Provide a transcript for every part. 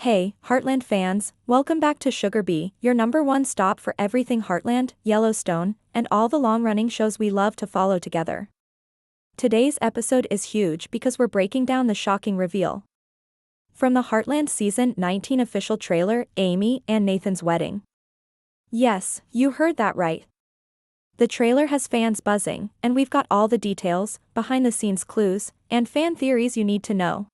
Hey, Heartland fans, welcome back to Sugar Bee, your #1 stop for everything Heartland, Yellowstone, and all the long-running shows we love to follow together. Today's episode is huge because we're breaking down the shocking reveal. From the Heartland Season 19 official trailer, Amy and Nathan's wedding. Yes, you heard that right. The trailer has fans buzzing, and we've got all the details, behind-the-scenes clues, and fan theories you need to know.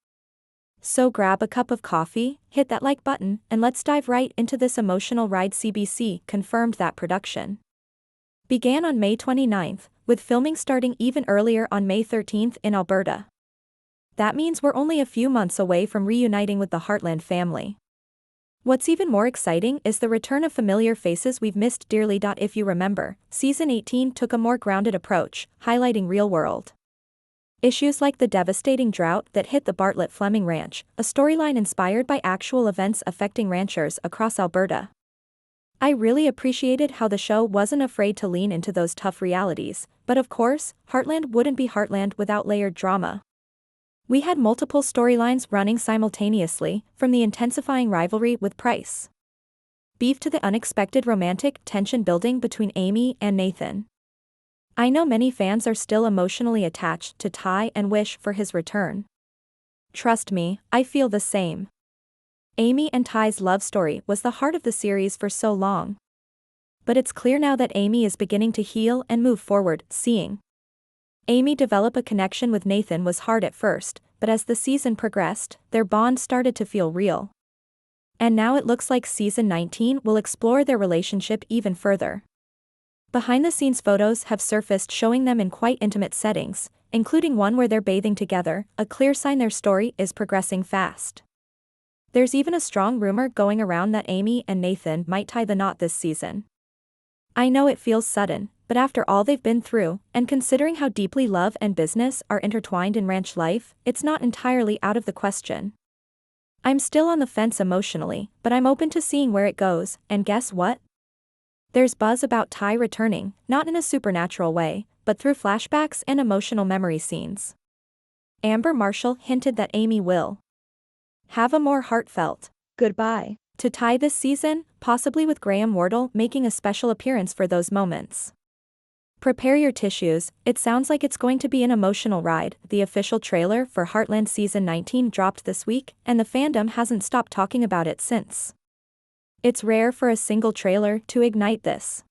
So grab a cup of coffee, hit that like button, and let's dive right into this emotional ride. CBC confirmed that production began on May 29th, with filming starting even earlier on May 13th in Alberta. That means we're only a few months away from reuniting with the Heartland family. What's even more exciting is the return of familiar faces we've missed dearly. If you remember, Season 18 took a more grounded approach, highlighting real-world issues like the devastating drought that hit the Fleming ranch, a storyline inspired by actual events affecting ranchers across Alberta. I really appreciated how the show wasn't afraid to lean into those tough realities, but of course, Heartland wouldn't be Heartland without layered drama. We had multiple storylines running simultaneously, from the intensifying rivalry with Price Beef to the unexpected romantic tension building between Amy and Nathan. I know many fans are still emotionally attached to Ty and wish for his return. Trust me, I feel the same. Amy and Ty's love story was the heart of the series for so long. But it's clear now that Amy is beginning to heal and move forward. Seeing Amy develop a connection with Nathan was hard at first, but as the season progressed, their bond started to feel real. And now it looks like Season 19 will explore their relationship even further. Behind-the-scenes photos have surfaced showing them in quite intimate settings, including one where they're bathing together, a clear sign their story is progressing fast. There's even a strong rumor going around that Amy and Nathan might tie the knot this season. I know it feels sudden, but after all they've been through, and considering how deeply love and business are intertwined in ranch life, it's not entirely out of the question. I'm still on the fence emotionally, but I'm open to seeing where it goes, and guess what? There's buzz about Ty returning, not in a supernatural way, but through flashbacks and emotional memory scenes. Amber Marshall hinted that Amy will have a more heartfelt goodbye to Ty this season, possibly with Graham Wardle making a special appearance for those moments. Prepare your tissues, it sounds like it's going to be an emotional ride. The official trailer for Heartland Season 19 dropped this week, and the fandom hasn't stopped talking about it since. It's rare for a single trailer to ignite this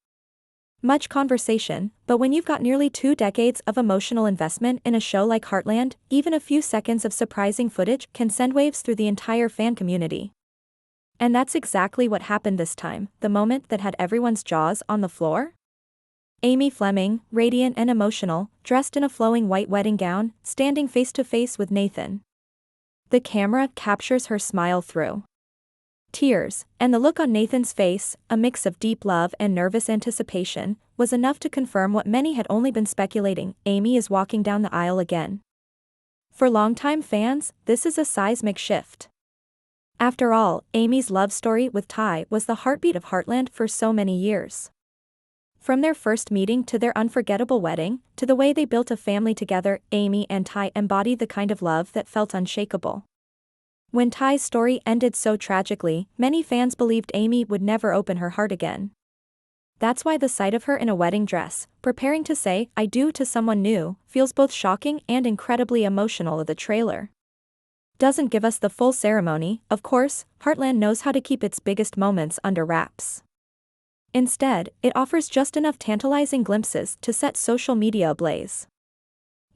much conversation, but when you've got nearly 2 decades of emotional investment in a show like Heartland, even a few seconds of surprising footage can send waves through the entire fan community. And that's exactly what happened this time, the moment that had everyone's jaws on the floor. Amy Fleming, radiant and emotional, dressed in a flowing white wedding gown, standing face to face with Nathan. The camera captures her smile through tears, and the look on Nathan's face, a mix of deep love and nervous anticipation, was enough to confirm what many had only been speculating: Amy is walking down the aisle again. For longtime fans, this is a seismic shift. After all, Amy's love story with Ty was the heartbeat of Heartland for so many years. From their first meeting to their unforgettable wedding, to the way they built a family together, Amy and Ty embodied the kind of love that felt unshakable. When Ty's story ended so tragically, many fans believed Amy would never open her heart again. That's why the sight of her in a wedding dress, preparing to say "I do" to someone new, feels both shocking and incredibly emotional. The trailer doesn't give us the full ceremony, of course. Heartland knows how to keep its biggest moments under wraps. Instead, it offers just enough tantalizing glimpses to set social media ablaze.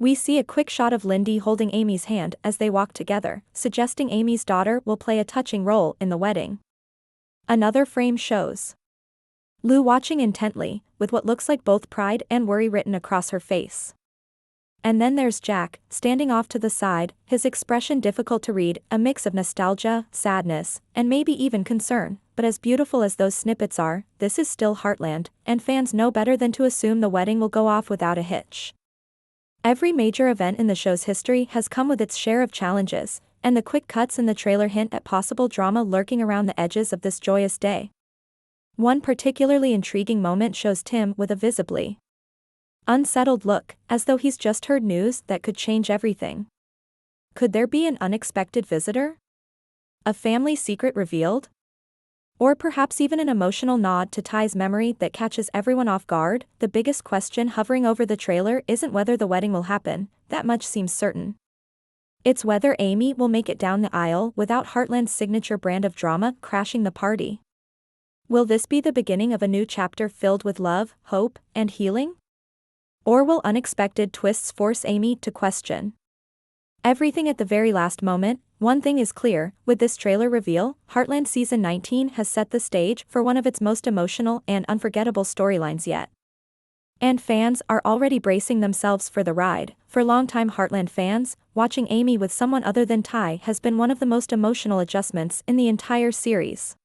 We see a quick shot of Lindy holding Amy's hand as they walk together, suggesting Amy's daughter will play a touching role in the wedding. Another frame shows Lou watching intently, with what looks like both pride and worry written across her face. And then there's Jack, standing off to the side, his expression difficult to read, a mix of nostalgia, sadness, and maybe even concern. But as beautiful as those snippets are, this is still Heartland, and fans know better than to assume the wedding will go off without a hitch. Every major event in the show's history has come with its share of challenges, and the quick cuts in the trailer hint at possible drama lurking around the edges of this joyous day. One particularly intriguing moment shows Tim with a visibly unsettled look, as though he's just heard news that could change everything. Could there be an unexpected visitor? A family secret revealed? Or perhaps even an emotional nod to Ty's memory that catches everyone off guard? The biggest question hovering over the trailer isn't whether the wedding will happen, that much seems certain. It's whether Amy will make it down the aisle without Heartland's signature brand of drama crashing the party. Will this be the beginning of a new chapter filled with love, hope, and healing? Or will unexpected twists force Amy to question everything at the very last moment? One thing is clear, with this trailer reveal, Heartland Season 19 has set the stage for one of its most emotional and unforgettable storylines yet. And fans are already bracing themselves for the ride. For longtime Heartland fans, watching Amy with someone other than Ty has been one of the most emotional adjustments in the entire series.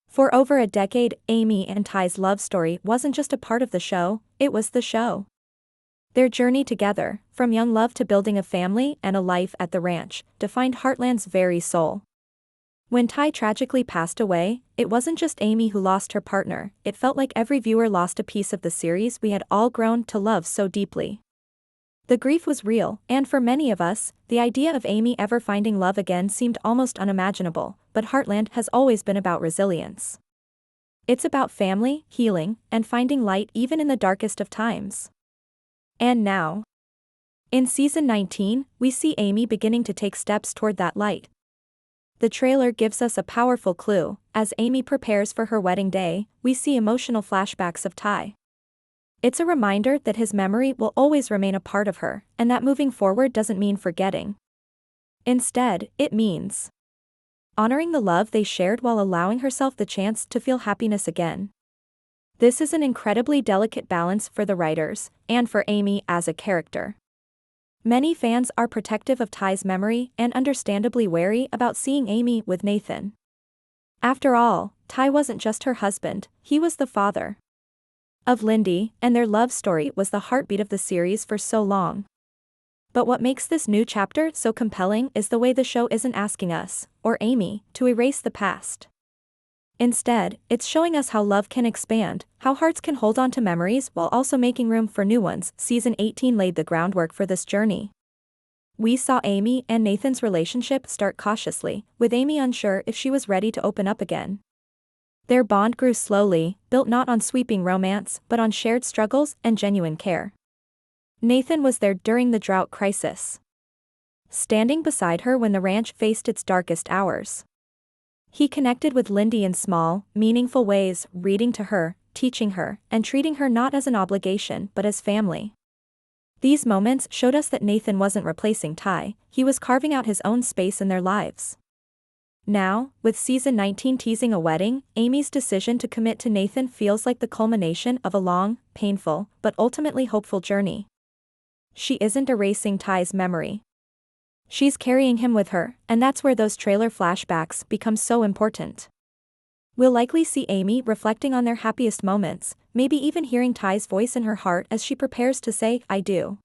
For over a decade, Amy and Ty's love story wasn't just a part of the show, it was the show. Their journey together, from young love to building a family and a life at the ranch, defined Heartland's very soul. When Ty tragically passed away, it wasn't just Amy who lost her partner, it felt like every viewer lost a piece of the series we had all grown to love so deeply. The grief was real, and for many of us, the idea of Amy ever finding love again seemed almost unimaginable, but Heartland has always been about resilience. It's about family, healing, and finding light even in the darkest of times. And now, in Season 19, we see Amy beginning to take steps toward that light. The trailer gives us a powerful clue. As Amy prepares for her wedding day, we see emotional flashbacks of Ty. It's a reminder that his memory will always remain a part of her, and that moving forward doesn't mean forgetting. Instead, it means honoring the love they shared while allowing herself the chance to feel happiness again. This is an incredibly delicate balance for the writers, and for Amy as a character. Many fans are protective of Ty's memory and understandably wary about seeing Amy with Nathan. After all, Ty wasn't just her husband, he was the father of Lindy, and their love story was the heartbeat of the series for so long. But what makes this new chapter so compelling is the way the show isn't asking us, or Amy, to erase the past. Instead, it's showing us how love can expand, how hearts can hold on to memories while also making room for new ones. Season 18 laid the groundwork for this journey. We saw Amy and Nathan's relationship start cautiously, with Amy unsure if she was ready to open up again. Their bond grew slowly, built not on sweeping romance, but on shared struggles and genuine care. Nathan was there during the drought crisis, standing beside her when the ranch faced its darkest hours. He connected with Lindy in small, meaningful ways, reading to her, teaching her, and treating her not as an obligation but as family. These moments showed us that Nathan wasn't replacing Ty, he was carving out his own space in their lives. Now, with Season 19 teasing a wedding, Amy's decision to commit to Nathan feels like the culmination of a long, painful, but ultimately hopeful journey. She isn't erasing Ty's memory. She's carrying him with her, and that's where those trailer flashbacks become so important. We'll likely see Amy reflecting on their happiest moments, maybe even hearing Ty's voice in her heart as she prepares to say, "I do."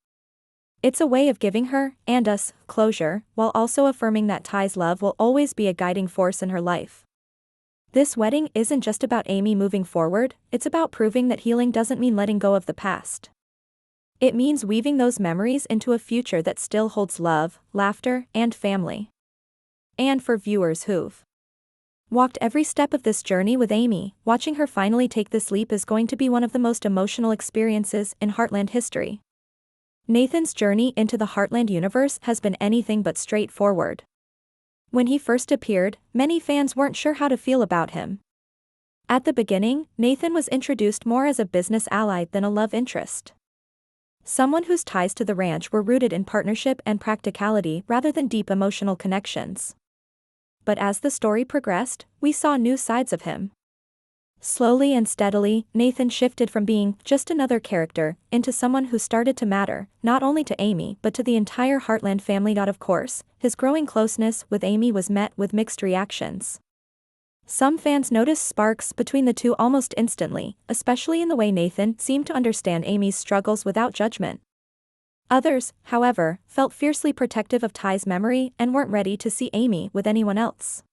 It's a way of giving her, and us, closure, while also affirming that Ty's love will always be a guiding force in her life. This wedding isn't just about Amy moving forward, it's about proving that healing doesn't mean letting go of the past. It means weaving those memories into a future that still holds love, laughter, and family. And for viewers who've walked every step of this journey with Amy, watching her finally take this leap is going to be one of the most emotional experiences in Heartland history. Nathan's journey into the Heartland universe has been anything but straightforward. When he first appeared, many fans weren't sure how to feel about him. At the beginning, Nathan was introduced more as a business ally than a love interest. Someone whose ties to the ranch were rooted in partnership and practicality rather than deep emotional connections. But as the story progressed, we saw new sides of him. Slowly and steadily, Nathan shifted from being just another character into someone who started to matter, not only to Amy but to the entire Heartland family. Of course, his growing closeness with Amy was met with mixed reactions. Some fans noticed sparks between the two almost instantly, especially in the way Nathan seemed to understand Amy's struggles without judgment. Others, however, felt fiercely protective of Ty's memory and weren't ready to see Amy with anyone else.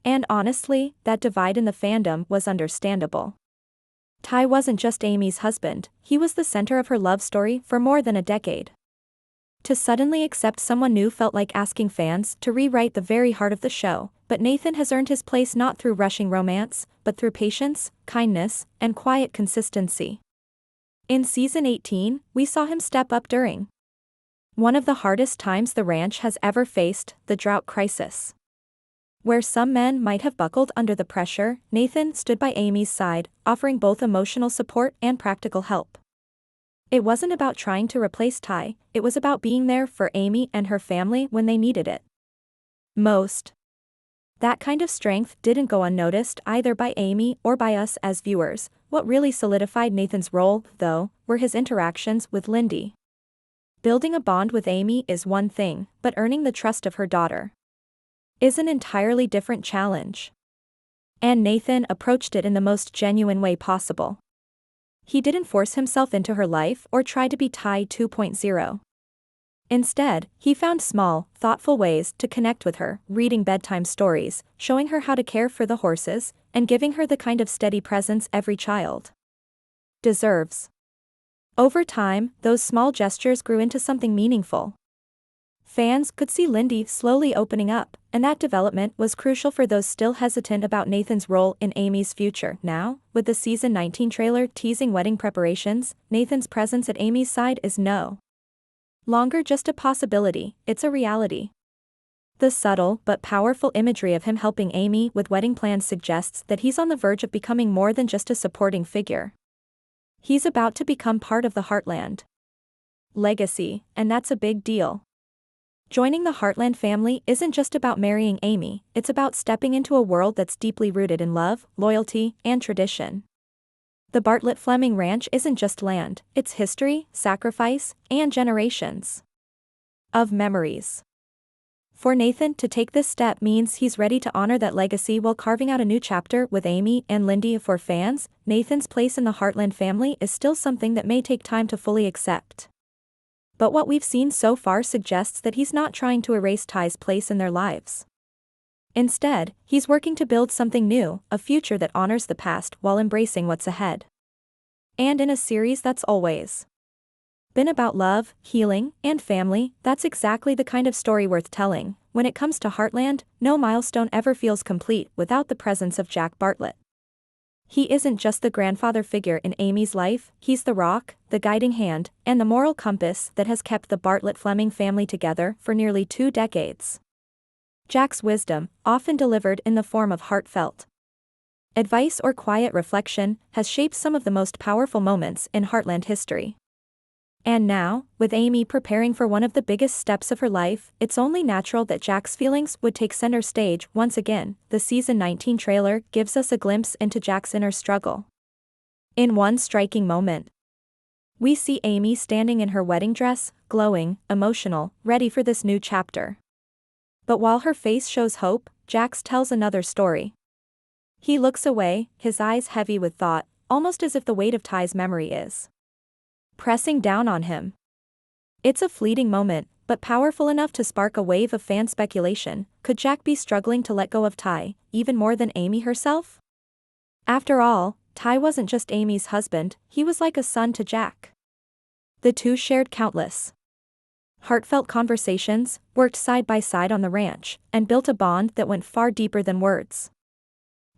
And honestly, that divide in the fandom was understandable. Ty wasn't just Amy's husband, he was the center of her love story for more than a decade. To suddenly accept someone new felt like asking fans to rewrite the very heart of the show, but Nathan has earned his place not through rushing romance, but through patience, kindness, and quiet consistency. In season 18, we saw him step up during one of the hardest times the ranch has ever faced, the drought crisis. Where some men might have buckled under the pressure, Nathan stood by Amy's side, offering both emotional support and practical help. It wasn't about trying to replace Ty, it was about being there for Amy and her family when they needed it most. That kind of strength didn't go unnoticed either by Amy or by us as viewers. What really solidified Nathan's role, though, were his interactions with Lindy. Building a bond with Amy is one thing, but earning the trust of her daughter is an entirely different challenge. And Nathan approached it in the most genuine way possible. He didn't force himself into her life or try to be Ty 2.0. Instead, he found small, thoughtful ways to connect with her, reading bedtime stories, showing her how to care for the horses, and giving her the kind of steady presence every child deserves. Over time, those small gestures grew into something meaningful. Fans could see Lindy slowly opening up, and that development was crucial for those still hesitant about Nathan's role in Amy's future. Now, with the season 19 trailer teasing wedding preparations, Nathan's presence at Amy's side is no longer just a possibility, it's a reality. The subtle but powerful imagery of him helping Amy with wedding plans suggests that he's on the verge of becoming more than just a supporting figure. He's about to become part of the Heartland legacy, and that's a big deal. Joining the Heartland family isn't just about marrying Amy, it's about stepping into a world that's deeply rooted in love, loyalty, and tradition. The Fleming Ranch isn't just land, it's history, sacrifice, and generations of memories. For Nathan to take this step means he's ready to honor that legacy while carving out a new chapter with Amy and Lindy. For fans, Nathan's place in the Heartland family is still something that may take time to fully accept. But what we've seen so far suggests that he's not trying to erase Ty's place in their lives. Instead, he's working to build something new, a future that honors the past while embracing what's ahead. And in a series that's always been about love, healing, and family, that's exactly the kind of story worth telling. When it comes to Heartland, no milestone ever feels complete without the presence of Jack Bartlett. He isn't just the grandfather figure in Amy's life, he's the rock, the guiding hand, and the moral compass that has kept the Bartlett-Fleming family together for nearly 2 decades. Jack's wisdom, often delivered in the form of heartfelt advice or quiet reflection, has shaped some of the most powerful moments in Heartland history. And now, with Amy preparing for one of the biggest steps of her life, it's only natural that Jack's feelings would take center stage once again. The season 19 trailer gives us a glimpse into Jack's inner struggle. In one striking moment, we see Amy standing in her wedding dress, glowing, emotional, ready for this new chapter. But while her face shows hope, Jack's tells another story. He looks away, his eyes heavy with thought, almost as if the weight of Ty's memory is pressing down on him. It's a fleeting moment, but powerful enough to spark a wave of fan speculation. Could Jack be struggling to let go of Ty, even more than Amy herself? After all, Ty wasn't just Amy's husband, he was like a son to Jack. The two shared countless heartfelt conversations, worked side by side on the ranch, and built a bond that went far deeper than words.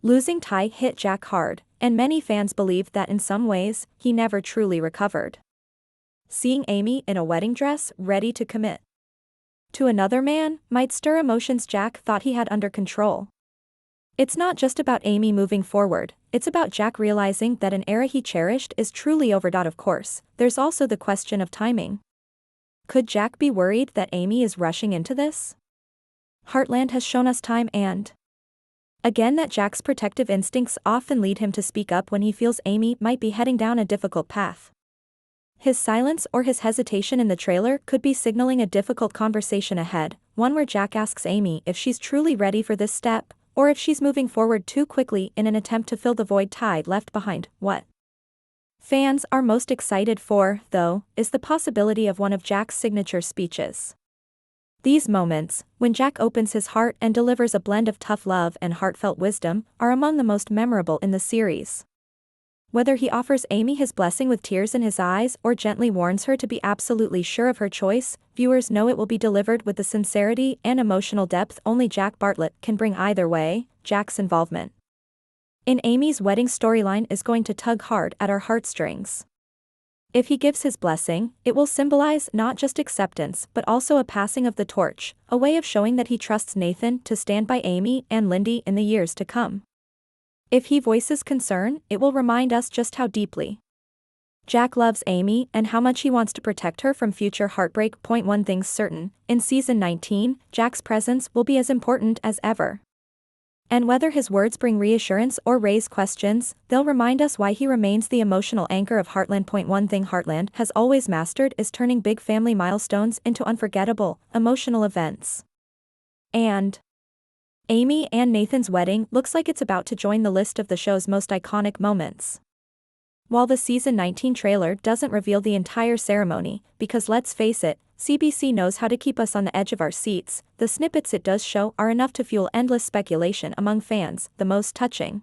Losing Ty hit Jack hard, and many fans believed that in some ways, he never truly recovered. Seeing Amy in a wedding dress, ready to commit to another man, might stir emotions Jack thought he had under control. It's not just about Amy moving forward, it's about Jack realizing that an era he cherished is truly over. Of course, there's also the question of timing. Could Jack be worried that Amy is rushing into this? Heartland has shown us time and again that Jack's protective instincts often lead him to speak up when he feels Amy might be heading down a difficult path. His silence or his hesitation in the trailer could be signaling a difficult conversation ahead, one where Jack asks Amy if she's truly ready for this step, or if she's moving forward too quickly in an attempt to fill the void Ty left behind. What fans are most excited for, though, is the possibility of one of Jack's signature speeches. These moments, when Jack opens his heart and delivers a blend of tough love and heartfelt wisdom, are among the most memorable in the series. Whether he offers Amy his blessing with tears in his eyes or gently warns her to be absolutely sure of her choice, viewers know it will be delivered with the sincerity and emotional depth only Jack Bartlett can bring. Either way, Jack's involvement in Amy's wedding storyline is going to tug hard at our heartstrings. If he gives his blessing, it will symbolize not just acceptance but also a passing of the torch, a way of showing that he trusts Nathan to stand by Amy and Lindy in the years to come. If he voices concern, it will remind us just how deeply Jack loves Amy and how much he wants to protect her from future heartbreak. One thing's certain, in season 19, Jack's presence will be as important as ever. And whether his words bring reassurance or raise questions, they'll remind us why he remains the emotional anchor of Heartland. One thing Heartland has always mastered is turning big family milestones into unforgettable, emotional events. And Amy and Nathan's wedding looks like it's about to join the list of the show's most iconic moments. While the season 19 trailer doesn't reveal the entire ceremony, because let's face it, CBC knows how to keep us on the edge of our seats, the snippets it does show are enough to fuel endless speculation among fans. The most touching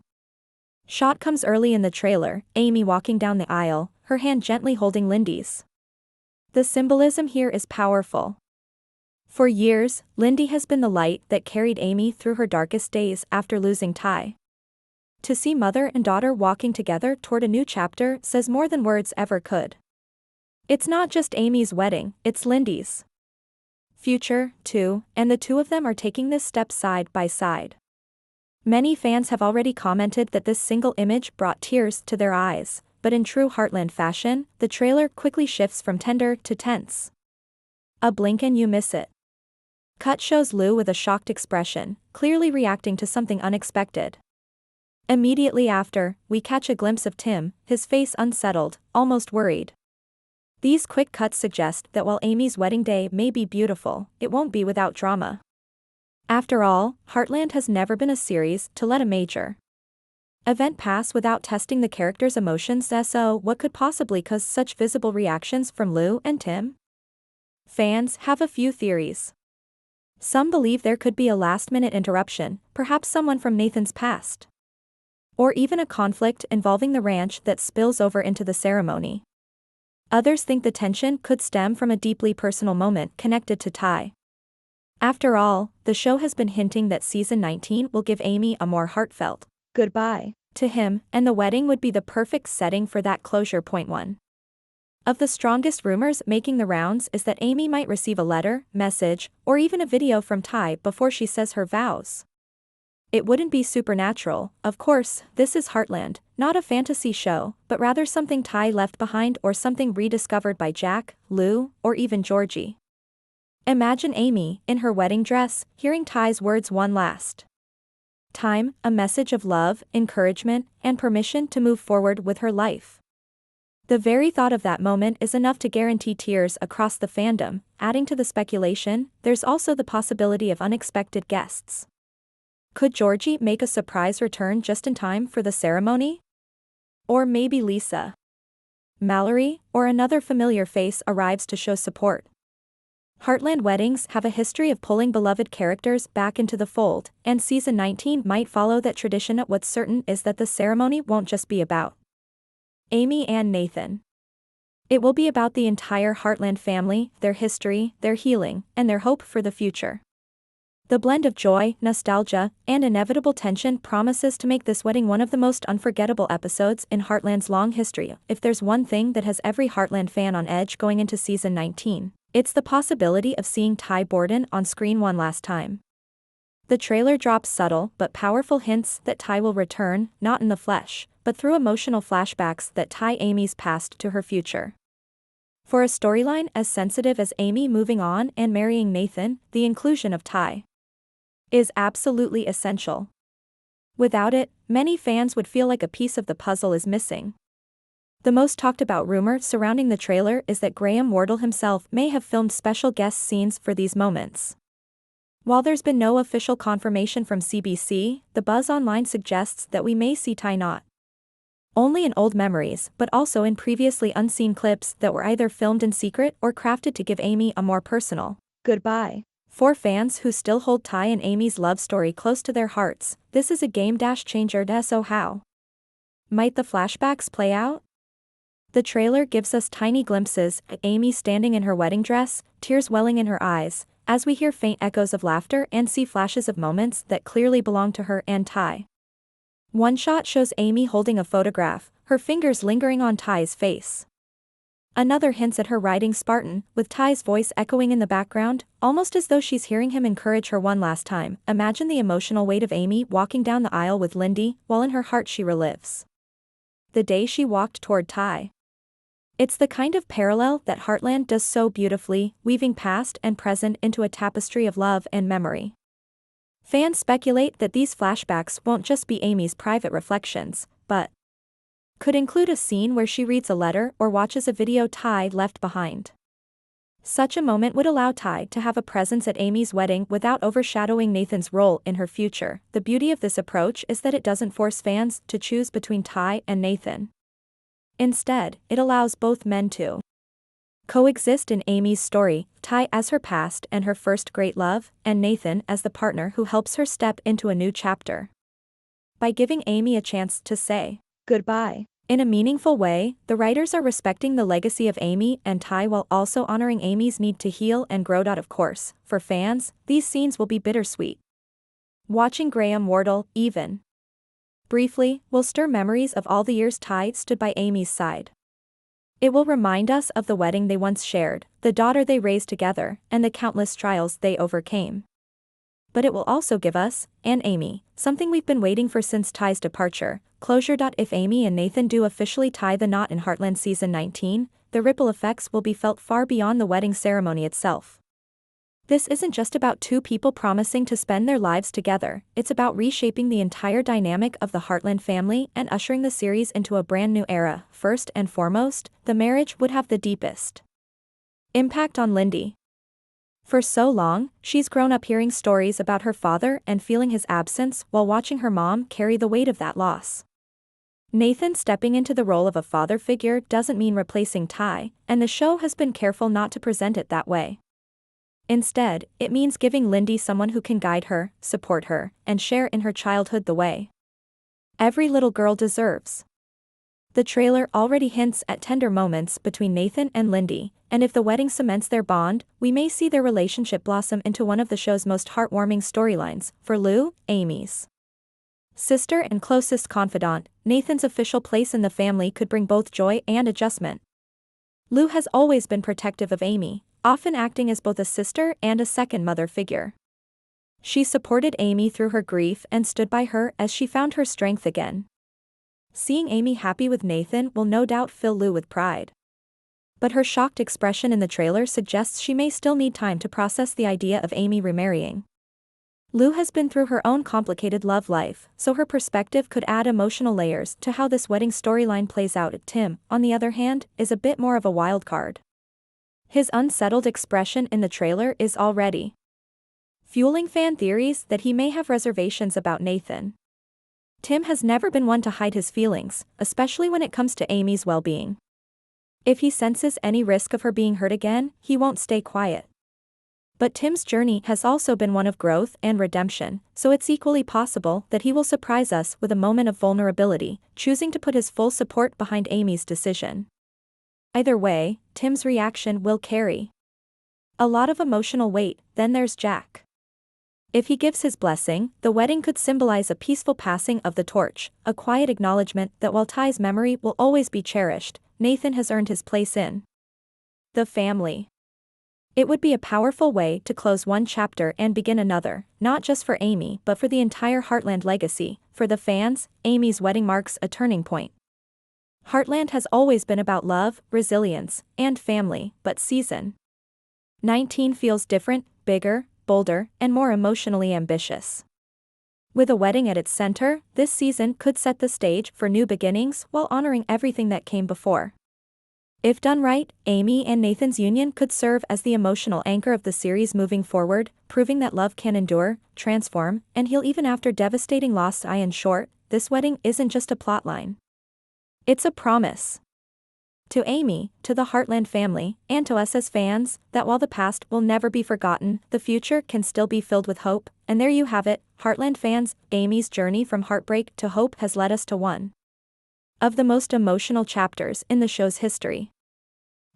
shot comes early in the trailer, Amy walking down the aisle, her hand gently holding Lindy's. The symbolism here is powerful. For years, Lindy has been the light that carried Amy through her darkest days after losing Ty. To see mother and daughter walking together toward a new chapter says more than words ever could. It's not just Amy's wedding, it's Lindy's future, too, and the two of them are taking this step side by side. Many fans have already commented that this single image brought tears to their eyes, but in true Heartland fashion, the trailer quickly shifts from tender to tense. A blink and you miss it. Cut shows Lou with a shocked expression, clearly reacting to something unexpected. Immediately after, we catch a glimpse of Tim, his face unsettled, almost worried. These quick cuts suggest that while Amy's wedding day may be beautiful, it won't be without drama. After all, Heartland has never been a series to let a major event pass without testing the characters' emotions. So, what could possibly cause such visible reactions from Lou and Tim? Fans have a few theories. Some believe there could be a last-minute interruption, perhaps someone from Nathan's past. Or even a conflict involving the ranch that spills over into the ceremony. Others think the tension could stem from a deeply personal moment connected to Ty. After all, the show has been hinting that season 19 will give Amy a more heartfelt goodbye to him, and the wedding would be the perfect setting for that closure. One of the strongest rumors making the rounds is that Amy might receive a letter, message, or even a video from Ty before she says her vows. It wouldn't be supernatural, of course, this is Heartland, not a fantasy show, but rather something Ty left behind or something rediscovered by Jack, Lou, or even Georgie. Imagine Amy, in her wedding dress, hearing Ty's words one last time, a message of love, encouragement, and permission to move forward with her life. The very thought of that moment is enough to guarantee tears across the fandom. Adding to the speculation, there's also the possibility of unexpected guests. Could Georgie make a surprise return just in time for the ceremony? Or maybe Lisa, Mallory, or another familiar face arrives to show support. Heartland weddings have a history of pulling beloved characters back into the fold, and season 19 might follow that tradition. What's certain is that the ceremony won't just be about Amy and Nathan. It will be about the entire Heartland family, their history, their healing, and their hope for the future. The blend of joy, nostalgia, and inevitable tension promises to make this wedding one of the most unforgettable episodes in Heartland's long history. If there's one thing that has every Heartland fan on edge going into season 19, it's the possibility of seeing Ty Borden on screen one last time. The trailer drops subtle but powerful hints that Ty will return, not in the flesh, but through emotional flashbacks that tie Amy's past to her future. For a storyline as sensitive as Amy moving on and marrying Nathan, the inclusion of Ty is absolutely essential. Without it, many fans would feel like a piece of the puzzle is missing. The most talked about rumor surrounding the trailer is that Graham Wardle himself may have filmed special guest scenes for these moments. While there's been no official confirmation from CBC, the buzz online suggests that we may see Ty not only in old memories but also in previously unseen clips that were either filmed in secret or crafted to give Amy a more personal goodbye. For fans who still hold Ty and Amy's love story close to their hearts, this is a game-changer. So how Might the flashbacks play out? The trailer gives us tiny glimpses of Amy standing in her wedding dress, tears welling in her eyes, as we hear faint echoes of laughter and see flashes of moments that clearly belong to her and Ty. One shot shows Amy holding a photograph, her fingers lingering on Ty's face. Another hints at her riding Spartan, with Ty's voice echoing in the background, almost as though she's hearing him encourage her one last time. Imagine the emotional weight of Amy walking down the aisle with Lindy, while in her heart she relives the day she walked toward Ty. It's the kind of parallel that Heartland does so beautifully, weaving past and present into a tapestry of love and memory. Fans speculate that these flashbacks won't just be Amy's private reflections, but could include a scene where she reads a letter or watches a video Ty left behind. Such a moment would allow Ty to have a presence at Amy's wedding without overshadowing Nathan's role in her future. The beauty of this approach is that it doesn't force fans to choose between Ty and Nathan. Instead, it allows both men to coexist in Amy's story, Ty as her past and her first great love, and Nathan as the partner who helps her step into a new chapter. By giving Amy a chance to say goodbye in a meaningful way, the writers are respecting the legacy of Amy and Ty while also honoring Amy's need to heal and grow. Of course, for fans, these scenes will be bittersweet. Watching Graham Wardle, even briefly, will stir memories of all the years Ty stood by Amy's side. It will remind us of the wedding they once shared, the daughter they raised together, and the countless trials they overcame. But it will also give us, and Amy, something we've been waiting for since Ty's departure, closure. If Amy and Nathan do officially tie the knot in Heartland Season 19, the ripple effects will be felt far beyond the wedding ceremony itself. This isn't just about two people promising to spend their lives together, it's about reshaping the entire dynamic of the Heartland family and ushering the series into a brand new era. First and foremost, the marriage would have the deepest impact on Lindy. For so long, she's grown up hearing stories about her father and feeling his absence while watching her mom carry the weight of that loss. Nathan stepping into the role of a father figure doesn't mean replacing Ty, and the show has been careful not to present it that way. Instead, it means giving Lindy someone who can guide her, support her, and share in her childhood the way every little girl deserves. The trailer already hints at tender moments between Nathan and Lindy, and if the wedding cements their bond, we may see their relationship blossom into one of the show's most heartwarming storylines. For Lou, Amy's sister and closest confidant, Nathan's official place in the family could bring both joy and adjustment. Lou has always been protective of Amy, often acting as both a sister and a second mother figure. She supported Amy through her grief and stood by her as she found her strength again. Seeing Amy happy with Nathan will no doubt fill Lou with pride. But her shocked expression in the trailer suggests she may still need time to process the idea of Amy remarrying. Lou has been through her own complicated love life, so her perspective could add emotional layers to how this wedding storyline plays out. Tim, on the other hand, is a bit more of a wild card. His unsettled expression in the trailer is already fueling fan theories that he may have reservations about Nathan. Tim has never been one to hide his feelings, especially when it comes to Amy's well-being. If he senses any risk of her being hurt again, he won't stay quiet. But Tim's journey has also been one of growth and redemption, so it's equally possible that he will surprise us with a moment of vulnerability, choosing to put his full support behind Amy's decision. Either way, Tim's reaction will carry a lot of emotional weight. Then there's Jack. If he gives his blessing, the wedding could symbolize a peaceful passing of the torch, a quiet acknowledgement that while Ty's memory will always be cherished, Nathan has earned his place in the family. It would be a powerful way to close one chapter and begin another, not just for Amy but for the entire Heartland legacy. For the fans, Amy's wedding marks a turning point. Heartland has always been about love, resilience, and family, but Season 19 feels different, bigger, bolder, and more emotionally ambitious. With a wedding at its center, this season could set the stage for new beginnings while honoring everything that came before. If done right, Amy and Nathan's union could serve as the emotional anchor of the series moving forward, proving that love can endure, transform, and heal even after devastating loss. In short, this wedding isn't just a plotline. It's a promise to Amy, to the Heartland family, and to us as fans, that while the past will never be forgotten, the future can still be filled with hope. And there you have it, Heartland fans, Amy's journey from heartbreak to hope has led us to one of the most emotional chapters in the show's history.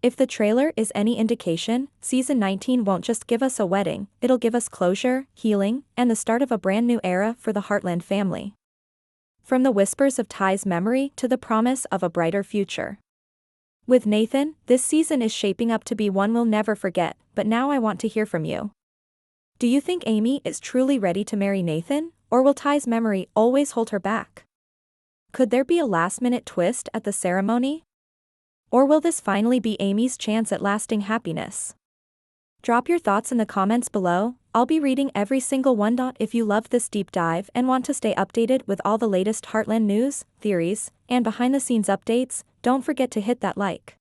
If the trailer is any indication, Season 19 won't just give us a wedding, it'll give us closure, healing, and the start of a brand new era for the Heartland family. From the whispers of Ty's memory to the promise of a brighter future. With Nathan, this season is shaping up to be one we'll never forget, but now I want to hear from you. Do you think Amy is truly ready to marry Nathan, or will Ty's memory always hold her back? Could there be a last-minute twist at the ceremony? Or will this finally be Amy's chance at lasting happiness? Drop your thoughts in the comments below, I'll be reading every single one. If you loved this deep dive and want to stay updated with all the latest Heartland news, theories, and behind-the-scenes updates, don't forget to hit that like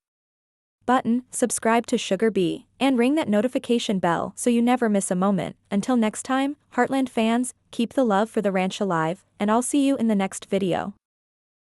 button, subscribe to Sugar Bee, and ring that notification bell so you never miss a moment. Until next time, Heartland fans, keep the love for the ranch alive, and I'll see you in the next video.